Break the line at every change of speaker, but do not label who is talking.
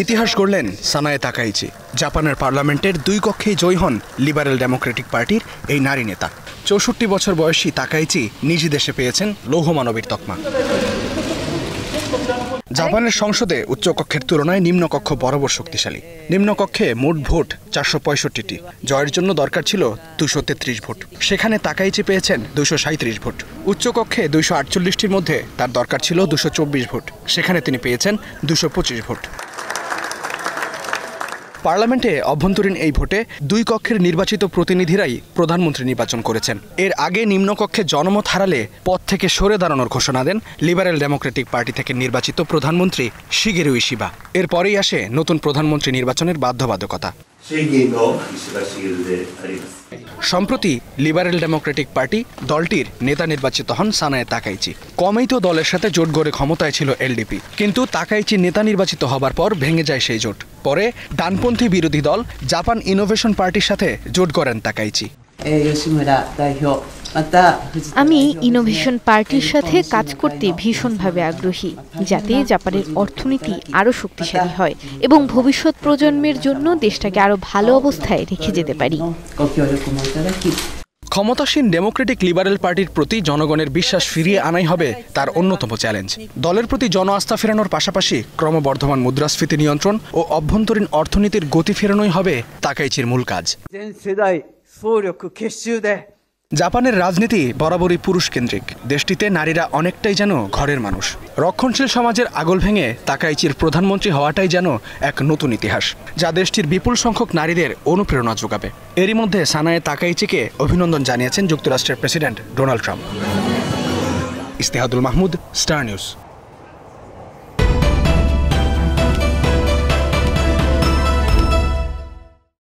ইতিহাস গড়লেন Sanae Takaichi. জাপানের পার্লামেন্টের 2 কক্ষেই জয়ী হন লিবারেল ডেমোক্রেটিক পার্টির এই নারী নেতা। 64 বছর বয়সী তাকাইচি নিজ দেশে পেয়েছেন লৌহমানবীর তকমা। জাপানের সংসদে উচ্চকক্ষের তুলনায় নিম্নকক্ষ বরাবর শক্তিশালী। নিম্নকক্ষে মোট ভোট 465টি। জয়ের জন্য দরকার ছিল 233 ভোট, সেখানে তাকাইচি পেয়েছেন 237 ভোট। উচ্চকক্ষে 248টির মধ্যে তার দরকার ছিল 224 ভোট, সেখানে তিনি পেয়েছেন 225 ভোট। পার্লামেন্টে অভ্যন্তরীণ এই ভোটে 2 কক্ষের নির্বাচিত প্রতিনিধিরাই প্রধানমন্ত্রী নির্বাচন করেছেন। এর আগে নিম্নকক্ষে জনমত হারালে পদ থেকে সরে দাঁড়ানোর ঘোষণা দেন লিবারেল ডেমোক্রেটিক পার্টি থেকে নির্বাচিত প্রধানমন্ত্রী শিগেরু ইশিবা। এরপরেই আসে নতুন প্রধানমন্ত্রী নির্বাচনের বাধ্যবাধকতা। সম্প্রতি লিবারেল ডেমোক্রেটিক পার্টি দলটির নেতা নির্বাচিত হন সানায়ে তাকাইচি। কমেই তো দলের সাথে জোট গড়ে ক্ষমতায় ছিল এলডিপি, কিন্তু তাকাইচি নেতা নির্বাচিত হবার পর ভেঙে যায় সেই জোট। পরে ডানপন্থী বিরোধী দল জাপান ইনোভেশন পার্টির সাথে জোট করেন তাকাইচি।
আমি ইনোভেশন পার্টির সাথে কাজ করতে ভীষণভাবে আগ্রহী, যাতে জাপানের অর্থনীতি আরও শক্তিশালী হয় এবং ভবিষ্যৎ প্রজন্মের জন্য দেশটাকে আরও ভালো অবস্থায় রেখে যেতে পারি।
ক্ষমতাসীন ডেমোক্রেটিক লিবারেল পার্টির প্রতি জনগণের বিশ্বাস ফিরিয়ে আনাই হবে তার অন্যতম চ্যালেঞ্জ। দলের প্রতি জন আস্থা ফেরানোর পাশাপাশি ক্রমবর্ধমান মুদ্রাস্ফীতি নিয়ন্ত্রণ ও অভ্যন্তরীণ অর্থনীতির গতি ফেরানোই হবে তাকাইচির মূল কাজ। জাপানের রাজনীতি বরাবরই পুরুষকেন্দ্রিক। দেশটিতে নারীরা অনেকটাই যেন ঘরের মানুষ। রক্ষণশীল সমাজের আগল ভেঙে তাকাইচির প্রধানমন্ত্রী হওয়াটাই যেন এক নতুন ইতিহাস, যা দেশটির বিপুল সংখ্যক নারীদের অনুপ্রেরণা যোগাবে। এরই মধ্যে সানায়ে তাকাইচিকে অভিনন্দন জানিয়েছেন যুক্তরাষ্ট্রের president Donald Trump. Istehadul Mahmud, Star news.